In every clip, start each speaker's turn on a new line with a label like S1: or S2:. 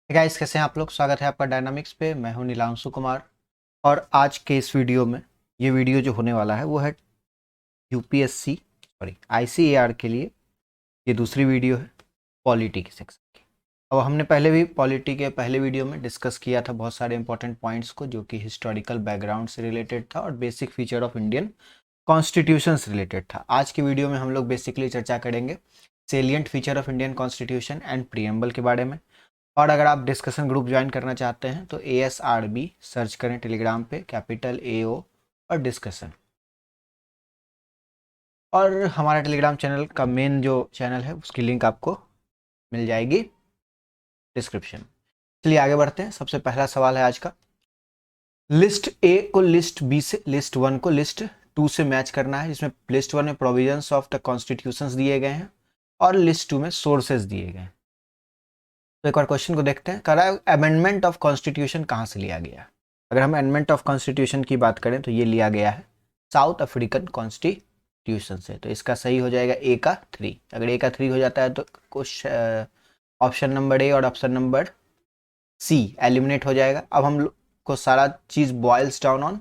S1: Guys, कैसे हैं आप लोग। स्वागत है आपका डायनामिक्स पे। मैं हूं नीलांशु कुमार। और आज के इस वीडियो में ये वीडियो जो होने वाला है वो है यूपीएससी आईसीएआर के लिए। ये दूसरी वीडियो है पॉलिटी के सेक्शन की। अब हमने पहले भी पॉलिटी के पहले वीडियो में डिस्कस किया था बहुत सारे इंपॉर्टेंट पॉइंट्स को, जो कि हिस्टोरिकल बैकग्राउंड से रिलेटेड था और basic feature of Indian constitution से रिलेटेड था। आज की वीडियो में हम लोग बेसिकली चर्चा करेंगे salient feature of Indian constitution and preamble के बारे में। और अगर आप डिस्कशन ग्रुप ज्वाइन करना चाहते हैं तो ASRB सर्च करें टेलीग्राम पे, कैपिटल AO और डिस्कशन। और हमारा टेलीग्राम चैनल का मेन जो चैनल है उसकी लिंक आपको मिल जाएगी डिस्क्रिप्शन। चलिए आगे बढ़ते हैं। सबसे पहला सवाल है आज का, लिस्ट ए को लिस्ट बी से, लिस्ट वन को लिस्ट टू से मैच करना है, जिसमें लिस्ट वन में प्रोविजंस ऑफ द कॉन्स्टिट्यूशंस दिए गए हैं और लिस्ट टू में सोर्सेज दिए गए हैं। तो एक बार क्वेश्चन को देखते हैं। कह रहा है अमेंडमेंट ऑफ कॉन्स्टिट्यूशन कहाँ से लिया गया। अगर हम अमेंडमेंट ऑफ कॉन्स्टिट्यूशन की बात करें तो ये लिया गया है साउथ अफ्रीकन कॉन्स्टिट्यूशन से। तो इसका सही हो जाएगा ए का 3। अगर ए का 3 हो जाता है तो कुछ ऑप्शन नंबर ए और ऑप्शन नंबर सी एलिमिनेट हो जाएगा। अब हम लोग को सारा चीज boils down on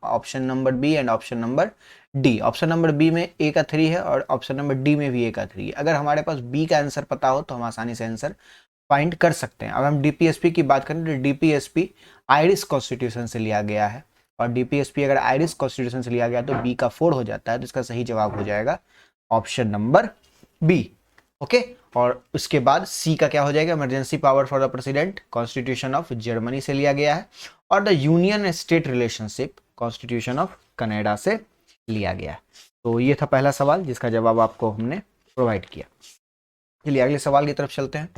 S1: option number B and option number D. Option number B में ए का 3 है और ऑप्शन नंबर डी में भी ए का 3 है। अगर हमारे पास बी का आंसर पता हो तो हम आसानी से आंसर फाइंड कर सकते हैं। अब हम डीपीएसपी की बात करें तो डीपीएसपी आयरिश कॉन्स्टिट्यूशन से लिया गया है और डीपीएसपी अगर आयरिश कॉन्स्टिट्यूशन से लिया गया तो बी का 4 हो जाता है। तो इसका सही जवाब हो जाएगा ऑप्शन नंबर बी। ओके। और उसके बाद सी का क्या हो जाएगा, emergency power for the president constitution of Germany से लिया गया है और the union state relationship constitution of Canada से लिया गया है। तो ये था पहला सवाल जिसका जवाब आपको हमने प्रोवाइड किया। चलिए अगले सवाल की तरफ चलते हैं।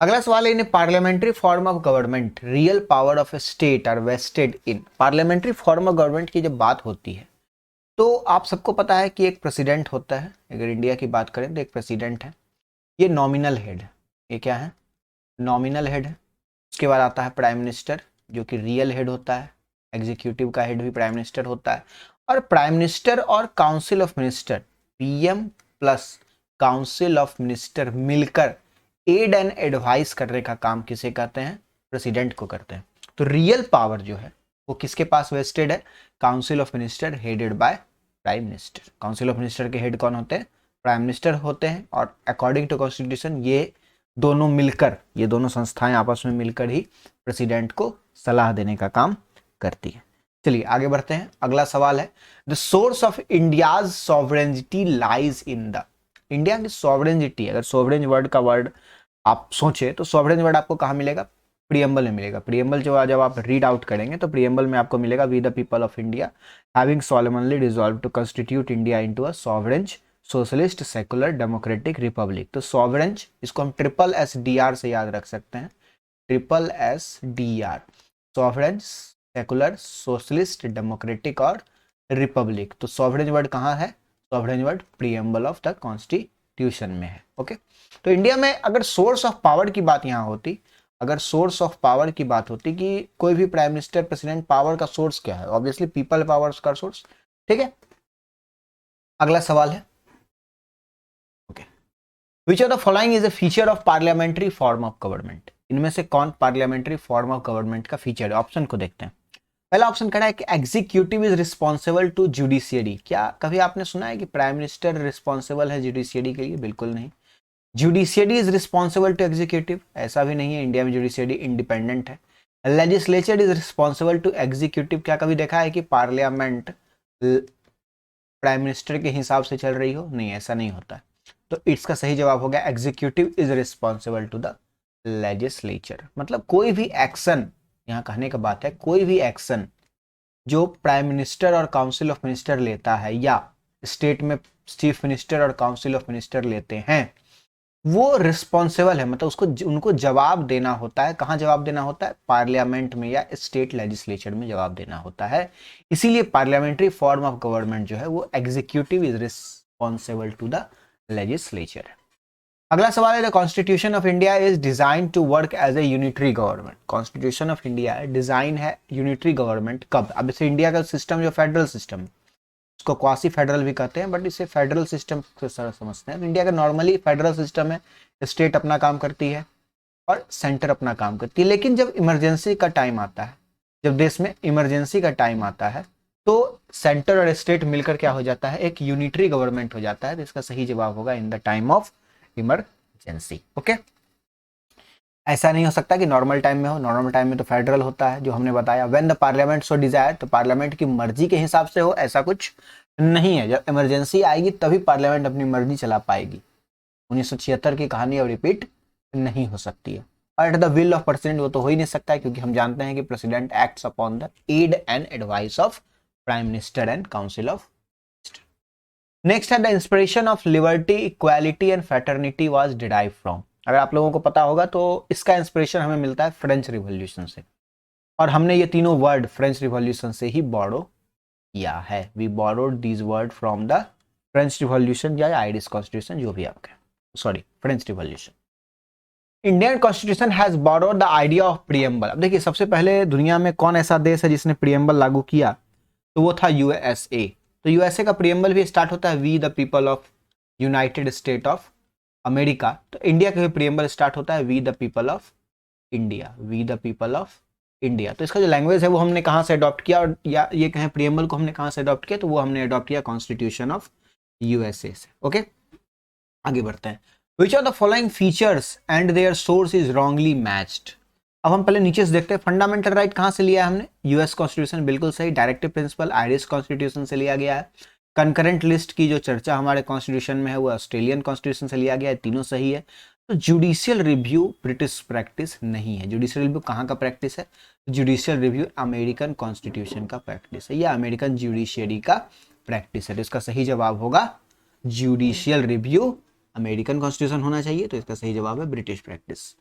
S1: अगला सवाल है, in parliamentary form of government real power of a state are vested in. Parliamentary form of government की जब बात होती है तो आप सबको पता है कि एक प्रेसिडेंट होता है। अगर इंडिया की बात करें तो एक प्रेसिडेंट है, ये नॉमिनल हेड है। ये क्या है, नॉमिनल हेड है। उसके बाद आता है प्राइम मिनिस्टर जो कि रियल हेड होता है। एग्जीक्यूटिव का हेड भी प्राइम मिनिस्टर होता है। और प्राइम मिनिस्टर और council of minister, PM plus council of minister मिलकर एड एंड एडवाइस करने का काम किसे कहते हैं, प्रेसिडेंट को करते हैं। तो रियल पावर जो है वो किसके पास वेस्टेड है, council of minister headed by prime minister. Council of minister के हेड कौन होते हैं, प्राइम मिनिस्टर होते हैं। और अकॉर्डिंग टू कॉन्स्टिट्यूशन ये दोनों मिलकर, ये दोनों संस्थाएं आपस में मिलकर ही प्रेसिडेंट को सलाह देने का काम करती है। चलिए आगे बढ़ते हैं। अगला सवाल है, the source of India's sovereignty lies in the. India की सॉवरेनिटी, अगर सॉवरेन वर्ड का वर्ड आप सोचे तो सॉवरेन वर्ड आपको कहाँ मिलेगा, प्रीएम्बल में मिलेगा। प्रीएम्बल जो जब आप रीड आउट करेंगे तो प्रीएम्बल में आपको मिलेगा, we the people of India having solemnly resolve to constitute India into a sovereign socialist secular democratic republic. तो सॉवरेन, इसको हम SSDR से याद रख सकते हैं, SSDR, sovereign secular socialist democratic और रिपब्लिक। तो सॉवरेन वर्ड कहाँ है, sovereign word preamble of the constitution में है। ओके। तो इंडिया में अगर सोर्स ऑफ पावर की बात यहाँ होती, अगर सोर्स ऑफ पावर की बात होती कि कोई भी प्राइम मिनिस्टर प्रेसिडेंट, पावर का सोर्स क्या है, ऑब्वियसली पीपल पावर का सोर्स। ठीक है। अगला सवाल है, okay, which of the following is a feature of parliamentary form of government. इनमें से कौन पार्लियामेंट्री फॉर्म ऑफ गवर्नमेंट का फीचर है। ऑप्शन को देखते हैं। पहला ऑप्शन कह रहा है कि executive is responsible to judiciary. क्या कभी आपने सुना है कि प्राइम मिनिस्टर रिस्पॉन्सिबल है जुडिशियरी के लिए, बिल्कुल नहीं। Judiciary is responsible to executive, ऐसा भी नहीं है। इंडिया में जुडिशियरी इंडिपेंडेंट है। Legislature is responsible to executive, क्या कभी देखा है कि पार्लियामेंट प्राइम मिनिस्टर के हिसाब से चल रही हो, नहीं, ऐसा नहीं होता है। तो इसका सही जवाब हो गया executive is responsible to the legislature. मतलब कोई भी एक्शन, यहाँ कहने का बात है, कोई भी एक्शन जो प्राइम मिनिस्टर और काउंसिल ऑफ मिनिस्टर लेता है या स्टेट में चीफ मिनिस्टर और काउंसिल ऑफ मिनिस्टर लेते हैं, वो रिस्पॉन्सिबल है। मतलब उसको, उनको जवाब देना होता है। कहाँ जवाब देना होता है, पार्लियामेंट में या स्टेट लेजिस्लेचर में जवाब देना होता है। इसीलिए पार्लियामेंट्री फॉर्म ऑफ गवर्नमेंट जो है वो executive is responsible to the legislature. अगला सवाल है, the constitution of India is design to work as a unitary government. Constitution of India design है यूनिटरी गवर्नमेंट कब। अब इसे इंडिया का सिस्टम जो फेडरल सिस्टम, उसको क्वासी फेडरल भी कहते हैं, बट इसे फेडरल सिस्टम से समझते हैं। इंडिया का नॉर्मली फेडरल सिस्टम है, स्टेट अपना काम करती है और सेंटर अपना काम करती है। लेकिन जब इमरजेंसी का टाइम आता है, जब देश में इमरजेंसी का टाइम आता है, तो सेंटर और स्टेट मिलकर क्या हो जाता है, एक यूनिटरी गवर्नमेंट हो जाता है। तो इसका सही जवाब होगा in the time of emergency. Okay, ऐसा नहीं हो सकता कि नॉर्मल टाइम में हो। नॉर्मल टाइम में तो फेडरल होता है, जो हमने बताया। When the parliament so Dzire, तो पार्लियामेंट की मर्जी के हिसाब से हो, ऐसा कुछ नहीं है। जब इमरजेंसी आएगी तभी पार्लियामेंट अपनी मर्जी चला पाएगी। 1976 की कहानी अब रिपीट नहीं हो सकती है। और at the will of president, वो तो हो ही नहीं सकता है, क्योंकि हम जानते हैं कि president acts upon the aid and advice of prime minister and council of. Next है the inspiration of liberty, equality and fraternity was derive from. अगर आप लोगों को पता होगा तो इसका इंस्पिरेशन हमें मिलता है फ्रेंच रिवॉल्यूशन से, और हमने ये तीनों वर्ड फ्रेंच रिवॉल्यूशन से ही बोरो किया है। We borrowed these word from the French revolution या आयरिश कॉन्स्टिट्यूशन, जो भी आपके, sorry, French revolution. Indian constitution has borrowed the idea of preamble. अब देखिए, सबसे पहले दुनिया में कौन ऐसा देश है जिसने प्रीएम्बल लागू किया, तो वो था यूएसए। तो यूएसए का प्रीएम्बल भी स्टार्ट होता है we the people of United State of America. तो इंडिया का भी प्रीएम्बल स्टार्ट होता है we the people of India, we the people of India. तो इसका जो लैंग्वेज है वो हमने कहाँ से अडॉप्ट किया, और या ये कहें प्रीएम्बल को हमने कहाँ से अडॉप्ट किया, तो वो हमने अडॉप्ट किया कॉन्स्टिट्यूशन ऑफ यूएसए से। ओके, आगे बढ़ते हैं। Which are the following features and their source is wrongly matched. अब हम पहले नीचे से देखते हैं, फंडामेंटल राइट कहाँ से लिया है हमने, यूएस कॉन्स्टिट्यूशन, बिल्कुल सही। डायरेक्टिव प्रिंसिपल आयरिश कॉन्स्टिट्यूशन से लिया गया है। कंकरेंट लिस्ट की जो चर्चा हमारे कॉन्स्टिट्यूशन में है वो ऑस्ट्रेलियन कॉन्स्टिट्यूशन से लिया गया है। तीनों सही है। तो जुडिशियल रिव्यू ब्रिटिश प्रैक्टिस नहीं है। जुडिशियल रिव्यू कहाँ का प्रैक्टिस है, जुडिशियल रिव्यू अमेरिकन कॉन्स्टिट्यूशन का प्रैक्टिस है, या अमेरिकन जुडिशियरी का प्रैक्टिस है। तो इसका सही जवाब होगा जुडिशियल रिव्यू अमेरिकन कॉन्स्टिट्यूशन होना चाहिए। तो इसका सही जवाब है British practice.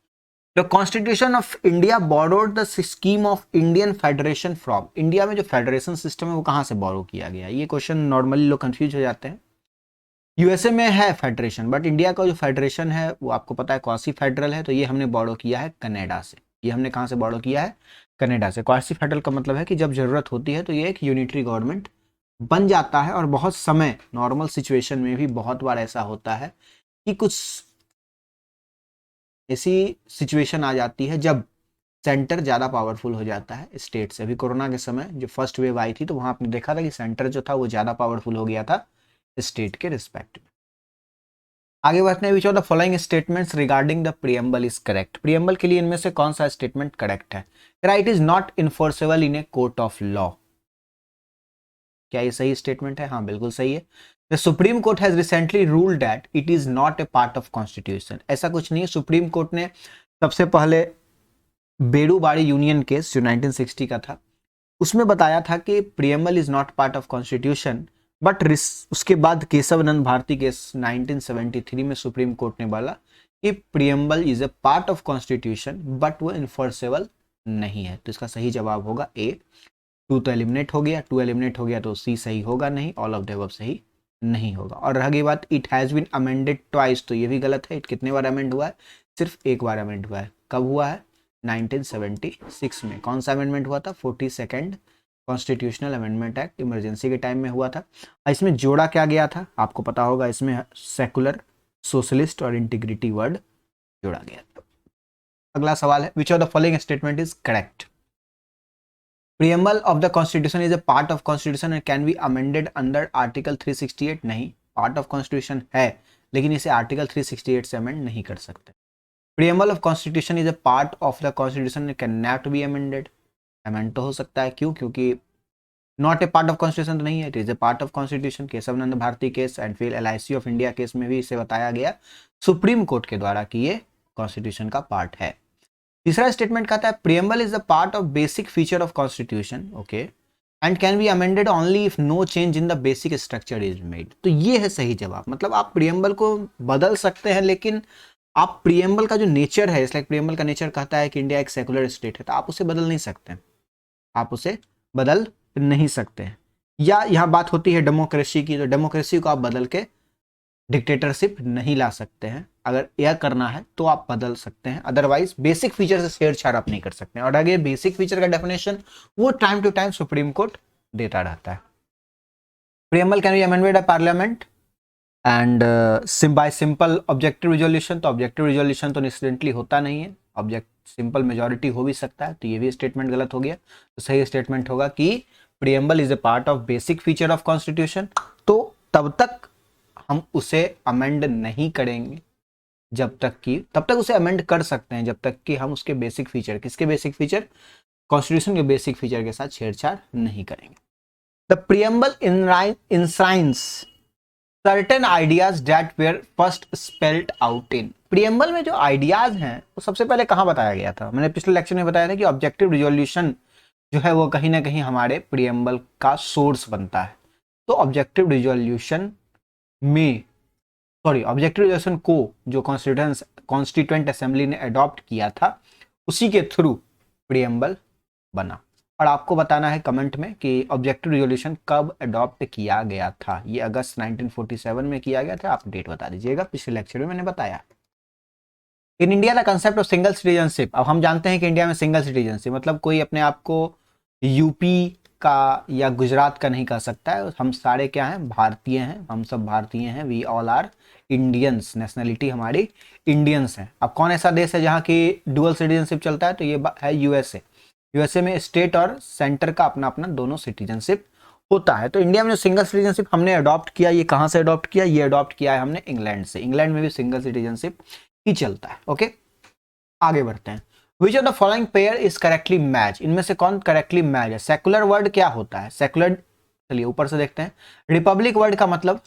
S1: The constitution of India borrowed the scheme of Indian federation from. India में जो फेडरेशन सिस्टम है वो कहाँ से बोरो किया गया, ये क्वेश्चन नॉर्मली लोग कंफ्यूज हो जाते हैं। यूएसए में है फेडरेशन, बट इंडिया का जो फेडरेशन है वो आपको पता है क्वासी फेडरल है। तो ये हमने बोरो किया है कनाडा से। ये हमने कहाँ से बोरो किया है, कनाडा से। क्वासी फेडरल का मतलब है कि जब जरूरत होती है तो ये एक यूनिटरी गवर्नमेंट बन जाता है। और बहुत समय नॉर्मल सिचुएशन में भी बहुत बार ऐसा होता है कि कुछ ऐसी सिचुएशन आ जाती है जब सेंटर ज़्यादा पावरफुल हो जाता है स्टेट से। अभी कोरोना के समय जो फर्स्ट वेव आई थी तो वहाँ आपने देखा था कि सेंटर जो था वो ज़्यादा पावरफुल हो गया था स्टेट के रिस्पेक्ट में। आगे बढ़ते हैं। विच of the following statements regarding the preamble is correct. Preamble के लिए इनमें से कौन सा स्टेटमेंट करेक्ट है। Right is not enforceable in a court of law. क्या ये सही स्टेटमेंट है, हाँ बिल्कुल सही है। The supreme court has recently ruled that it is not a part of constitution. ऐसा कुछ नहीं है। सुप्रीम कोर्ट ने सबसे पहले बेड़ूबाड़ी यूनियन केस जो 1960 का था उसमें बताया था कि preamble is not part of constitution, but उसके बाद केशवानंद भारती केस 1973 में सुप्रीम कोर्ट ने बोला कि preamble is a part of constitution but वो इन्फोर्सेबल नहीं है। तो इसका सही जवाब होगा ए। 2 तो एलिमिनेट हो गया, 2 एलिमिनेट हो गया तो सी सही होगा नहीं, ऑल ऑफ द अबव सही नहीं होगा। और रह गई बात it has been amended twice, तो ये भी गलत है। इट कितने बार अमेंड हुआ है, सिर्फ एक बार अमेंड हुआ है। कब हुआ है, 1976 में। कौन सा अमेंडमेंट हुआ था, 42nd constitutional amendment act, emergency के टाइम में हुआ था। इसमें जोड़ा क्या गया था आपको पता होगा, इसमें सेकुलर, सोशलिस्ट और इंटीग्रिटी वर्ड जोड़ा गया था। अगला सवाल है which of the following statement is correct. Preamble of the constitution is a part of constitution and can be amended under article 368। नहीं, पार्ट ऑफ कॉन्स्टिट्यूशन है लेकिन इसे आर्टिकल 368 से अमेंड नहीं कर सकते। Preamble of constitution is a part of the constitution and can not be amended. Amend तो हो सकता है, क्यों, क्योंकि not a part of constitution तो नहीं है, it is a part of constitution. Keshavananda Bharati case and फिर LIC ऑफ इंडिया केस में भी इसे बताया गया सुप्रीम कोर्ट के द्वारा कि ये कॉन्स्टिट्यूशन का पार्ट है। तीसरा स्टेटमेंट कहता है preamble is the part of basic feature of constitution, okay, and can be amended only if no change in the basic structure is made. तो ये है सही जवाब। मतलब आप प्रीएम्बल को बदल सकते हैं, लेकिन आप प्रीएम्बल का जो नेचर है, इसलिए प्रीएम्बल का नेचर कहता है कि इंडिया एक सेकुलर स्टेट है, तो आप उसे बदल नहीं सकते, आप उसे बदल नहीं सकते हैं। या यहाँ बात होती है डेमोक्रेसी की, तो डेमोक्रेसी को आप बदल के डिक्टेटरशिप नहीं ला सकते हैं। अगर यह करना है तो आप बदल सकते हैं, अदरवाइज बेसिक फीचर से छेड़छाड़ आप नहीं कर सकते हैं। और आगे बेसिक फीचर का डेफिनेशन वो time to time supreme court देता रहता है। Preamble can be amended by parliament and by simple objective resolution. तो ऑब्जेक्टिव रिजोल्यूशन तो इंसिडेंटली होता नहीं है, ऑब्जेक्ट सिंपल मेजॉरिटी हो भी सकता है, तो ये भी स्टेटमेंट गलत हो गया। तो सही स्टेटमेंट होगा कि preamble is a part of basic feature of constitution. तो तब तक हम उसे अमेंड नहीं करेंगे तब तक उसे अमेंड कर सकते हैं जब तक कि हम उसके बेसिक फीचर, किसके बेसिक फीचर, कॉन्स्टिट्यूशन के बेसिक फीचर के साथ छेड़छाड़ नहीं करेंगे। The preamble enshrines certain ideas that were first spelled out in. Preamble में जो आइडियाज हैं वो सबसे पहले कहां बताया गया था? मैंने पिछले लेक्चर में बताया था कि ऑब्जेक्टिव रिजोल्यूशन जो है वो कहीं ना कहीं हमारे प्रीएम्बल का सोर्स बनता है। तो ऑब्जेक्टिव रिजोल्यूशन को जो कॉन्स्टिट्यूएंट असेंबली ने अडॉप्ट किया था उसी के थ्रू प्रीएम्बल बना। और आपको बताना है कमेंट में कि ऑब्जेक्टिव रिजोल्यूशन कब अडॉप्ट किया गया था। ये अगस्त 1947 में किया गया था। आप डेट बता दीजिएगा, पिछले लेक्चर में मैंने बताया। In India the concept of single citizenship. अब हम जानते हैं कि इंडिया में सिंगल सिटीजनशिप मतलब कोई अपने आप को यूपी का या गुजरात का नहीं कह सकता है। हम सारे क्या हैं, भारतीय हैं, हम सब भारतीय हैं। We all are Indians, nationality हमारी इंडियंस है। अब कौन ऐसा देश है जहाँ की डुअल सिटीजनशिप चलता है? तो ये है यूएसए। यूएसए में स्टेट और सेंटर का अपना अपना दोनों सिटीजनशिप होता है। तो इंडिया में जो सिंगल सिटीजनशिप हमने अडॉप्ट किया, ये कहाँ से अडॉप्ट किया? ये अडॉप्ट किया है हमने इंग्लैंड से। इंग्लैंड में भी सिंगल सिटीजनशिप ही चलता है। ओके, आगे बढ़ते हैं। विच of the following pair is correctly match? इनमें से कौन करेक्टली मैच है? सेकुलर वर्ड क्या होता है? सेकुलर, चलिए ऊपर से देखते हैं। रिपब्लिक वर्ड का मतलब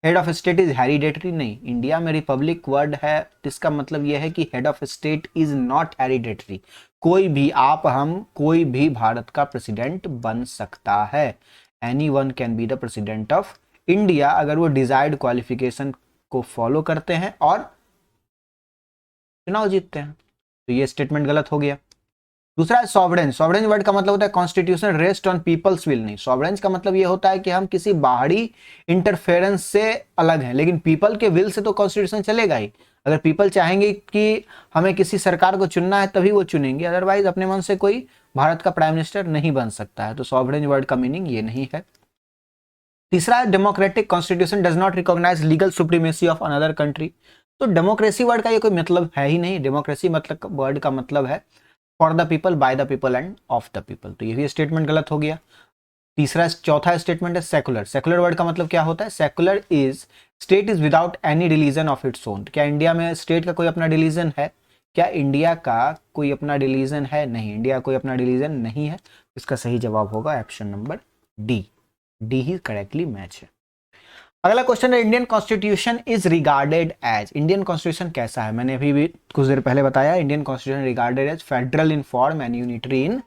S1: head of state is hereditary. नहीं, इंडिया में रिपब्लिक वर्ड है, इसका मतलब यह है कि head of state is not hereditary. कोई भी, आप, हम, कोई भी भारत का प्रेसिडेंट बन सकता है। Any one can be the president of India अगर वो डिजायर्ड क्वालिफिकेशन को फॉलो करते हैं और चुनाव जीतते हैं। तो ये स्टेटमेंट गलत हो गया। दूसरा है सॉवरेन। सॉवरेन वर्ड का मतलब होता है constitution rest on people's will. नहीं, सॉवरेन का मतलब ये होता है कि हम किसी बाहरी इंटरफेरेंस से अलग हैं, लेकिन पीपल के विल से तो कॉन्स्टिट्यूशन चलेगा ही। अगर पीपल चाहेंगे कि हमें किसी सरकार को चुनना है तभी वो चुनेंगे, अदरवाइज अपने मन से कोई भारत का प्राइम मिनिस्टर नहीं बन सकता है। तो सॉवरेन वर्ड का मीनिंग ये नहीं है। तीसरा है democratic. Constitution does not recognize legal supremacy of another country. तो डेमोक्रेसी वर्ड का ये कोई मतलब है ही नहीं। डेमोक्रेसी मतलब वर्ड का मतलब है for the people, by the people end of the people. तो ये भी स्टेटमेंट गलत हो गया। चौथा स्टेटमेंट है सेकुलर। सेकुलर वर्ड का मतलब क्या होता है? Secular is state is without any religion of its own. क्या इंडिया में स्टेट का कोई अपना रिलीजन है? क्या इंडिया का कोई अपना रिलीजन है? नहीं, इंडिया कोई अपना रिलीजन नहीं है। इसका सही जवाब होगा ऑप्शन नंबर डी। डी ही करेक्टली मैच है। अगला क्वेश्चन है Indian constitution is regarded as. Indian constitution कैसा है? मैंने अभी भी कुछ देर पहले बताया, Indian constitution regarded as federal in form and unitary in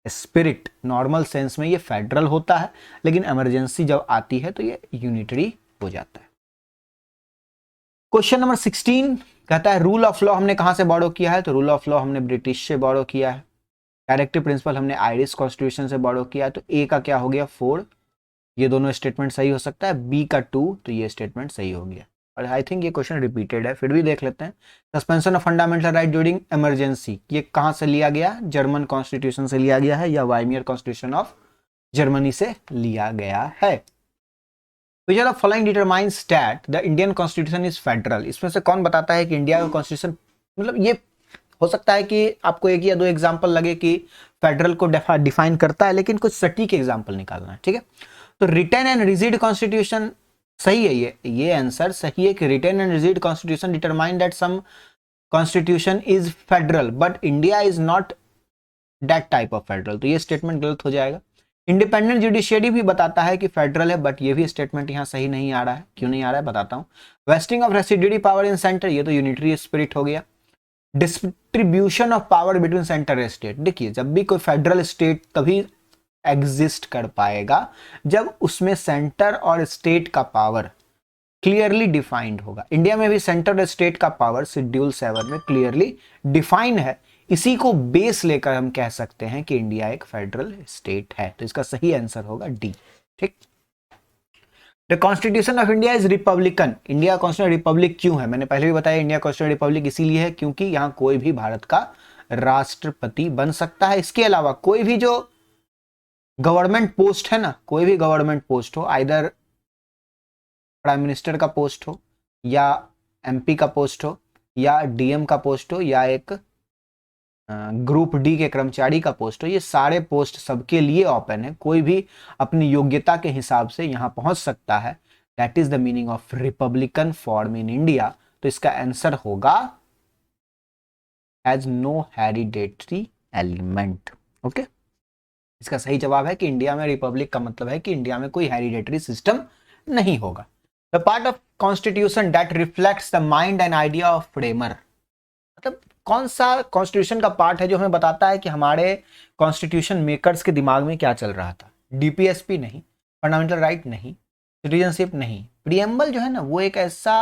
S1: spirit. Normal sense में ये फेडरल होता है, लेकिन इमरजेंसी जब आती है तो ये यूनिटरी हो जाता है। क्वेश्चन नंबर 16 कहता है रूल ऑफ लॉ हमने कहां से बॉरो किया है? तो रूल ऑफ लॉ हमने ब्रिटिश से बॉरो किया है। डायरेक्टिव प्रिंसिपल हमने आयरिश कॉन्स्टिट्यूशन से बॉरो किया है। तो ए का क्या हो गया? 4। ये दोनों स्टेटमेंट सही हो सकता है। बी का 2, तो ये स्टेटमेंट सही हो गया। और आई थिंक ये क्वेश्चन रिपीटेड है, फिर भी देख लेते हैं। Suspension of fundamental right during emergency, ये कहां से लिया गया? जर्मन कॉन्स्टिट्यूशन से लिया गया है या वाइमियर कॉन्स्टिट्यूशन ऑफ जर्मनी से लिया गया है। Which of the following determines that the Indian Constitution is federal? इसमें से कौन बताता है कि इंडिया का कॉन्स्टिट्यूशन, मतलब ये हो सकता है कि आपको एक या दो एग्जांपल लगे कि फेडरल को डिफाइन करता है, लेकिन कुछ सटीक एग्जांपल निकालना है, ठीक है। तो रिटेन एंड रिजिड कॉन्स्टिट्यूशन सही है। ये आंसर सही है कि written and rigid constitution determine that some constitution is federal but India is not that type of federal. तो ये स्टेटमेंट गलत हो जाएगा। इंडिपेंडेंट जुडिशियरी भी बताता है कि फेडरल है, बट ये भी स्टेटमेंट यहाँ सही नहीं आ रहा है। क्यों नहीं आ रहा है बताता हूँ। Wasting of residuary power in centre, ये तो यूनिटरी स्पिरिट हो गया। Distribution of power between centre and state, देखिए जब भी कोई फेडरल स्टेट तभी एग्जिस्ट कर पाएगा जब उसमें सेंटर और स्टेट का पावर क्लियरली डिफाइंड होगा। इंडिया में भी सेंटर और स्टेट का पावर शेड्यूल 7 में क्लियरली डिफाइंड है। इसी को बेस लेकर हम कह सकते हैं कि इंडिया एक फेडरल स्टेट है। तो इसका सही आंसर होगा डी, ठीक। The constitution of India is Republican. India constitution Republic क्यों है? मैंने पहले भी बताया इंडिया कॉन्स्टिट्यूशन रिपब्लिक इसीलिए है क्योंकि यहां कोई भी भारत का राष्ट्रपति बन सकता है। इसके अलावा कोई भी जो गवर्नमेंट पोस्ट है ना, कोई भी गवर्नमेंट पोस्ट हो, आइदर प्राइम मिनिस्टर का पोस्ट हो या एमपी का पोस्ट हो या डीएम का पोस्ट हो या एक ग्रुप डी के कर्मचारी का पोस्ट हो, ये सारे पोस्ट सबके लिए ओपन है, कोई भी अपनी योग्यता के हिसाब से यहां पहुंच सकता है। That is the meaning of republican form in India. तो इसका आंसर होगा as no hereditary element. Okay, इसका सही जवाब है कि इंडिया में रिपब्लिक का मतलब है कि इंडिया में कोई हेरिडेटरी सिस्टम नहीं होगा। The part of constitution that reflects the mind and idea of framer, मतलब कौन सा कॉन्स्टिट्यूशन का पार्ट है जो हमें बताता है कि हमारे कॉन्स्टिट्यूशन मेकर्स के दिमाग में क्या चल रहा था। डीपीएसपी नहीं, फंडामेंटल राइट नहीं, सिटीजनशिप नहीं। प्रियम्बल जो है ना वो एक ऐसा,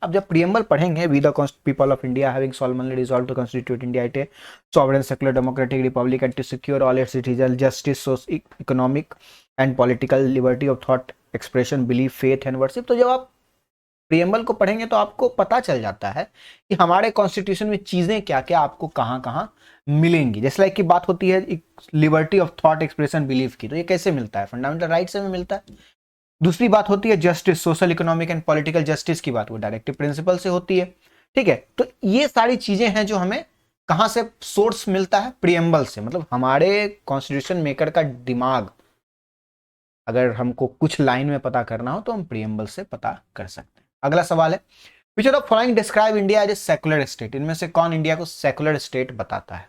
S1: अब जब प्रियम्बल पढ़ेंगे, we the people of India having solemnly resolved to constitute India a sovereign secular democratic republic and to secure all its citizen justice economic and political liberty of thought expression belief faith and worship. तो जब आप preamble को पढ़ेंगे तो आपको पता चल जाता है कि हमारे कॉन्स्टिट्यूशन में चीजें क्या क्या आपको कहां कहां मिलेंगी। जैसे लाइक की बात होती है liberty of thought expression belief की, तो ये कैसे मिलता है? फंडामेंटल राइट से मिलता है। दूसरी बात होती है justice, social economic and political justice की बात, वो डायरेक्टिव प्रिंसिपल से होती है। ठीक है, तो ये सारी चीजें हैं जो हमें कहां से सोर्स मिलता है? प्रियम्बल से। मतलब हमारे कॉन्स्टिट्यूशन मेकर का दिमाग अगर हमको कुछ लाइन में पता करना हो तो हम प्रियम्बल से पता कर सकते हैं। अगला सवाल है, which of the following describe India as a secular state? इनमें से कौन इंडिया को सेकुलर स्टेट बताता है?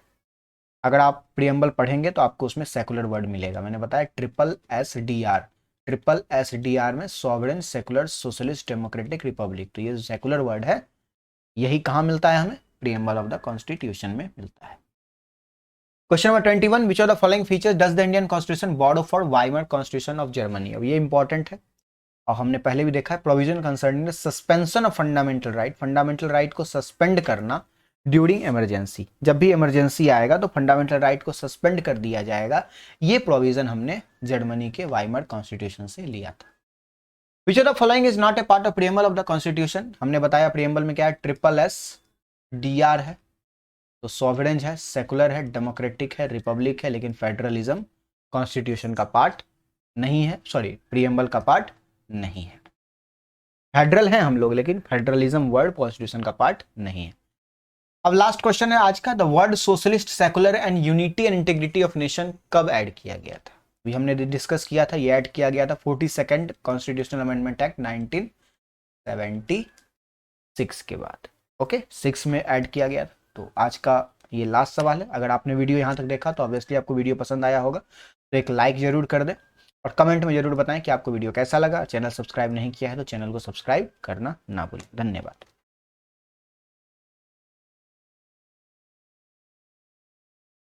S1: अगर आप प्रियम्बल पढ़ेंगे तो आपको उसमें सेकुलर वर्ड मिलेगा। मैंने बताया SSDR, SSDR में sovereign secular socialist democratic republic. तो ये सेकुलर वर्ड है, यही कहां मिलता है? हमें प्रियम्बल ऑफ द कॉन्स्टिट्यूशन में मिलता है। Question number 21, which of the following features does the Indian constitution borrow for Weimar constitution of Germany? अब ये इंपॉर्टेंट है और हमने पहले भी देखा है। Provision concerning the suspension of fundamental right, fundamental right को सस्पेंड करना ड्यूरिंग इमरजेंसी। जब भी इमरजेंसी आएगा तो फंडामेंटल राइट को सस्पेंड कर दिया जाएगा। ये प्रोविजन हमने जर्मनी के वाइमर कॉन्स्टिट्यूशन से लिया था। विच of the following is not a part of preamble of the constitution? हमने बताया प्रियम्बल में क्या है? SSDR है, तो सॉवरेन है, सेकुलर है, डेमोक्रेटिक है, रिपब्लिक है, लेकिन फेडरलिज्म कॉन्स्टिट्यूशन का पार्ट नहीं है, सॉरी प्रियम्बल का पार्ट नहीं है। फेडरल है हम लोग, लेकिन फेडरलिज्म वर्ड कॉन्स्टिट्यूशन का पार्ट नहीं है। अब लास्ट क्वेश्चन है आज का, the word socialist, secular and unity and integrity of nation कब ऐड किया गया था? अभी हमने डिस्कस किया था, ये ऐड किया गया था 42nd कॉन्स्टिट्यूशनल अमेंडमेंट एक्ट 1976 के बाद। ओके, 6 में ऐड किया गया था। तो आज का ये लास्ट सवाल है। अगर आपने वीडियो यहाँ तक देखा तो ऑब्वियसली आपको वीडियो पसंद आया होगा, तो एक लाइक जरूर कर दें और कमेंट में जरूर बताएं कि आपको वीडियो कैसा लगा। चैनल सब्सक्राइब नहीं किया है तो चैनल को सब्सक्राइब करना ना भूलें। धन्यवाद।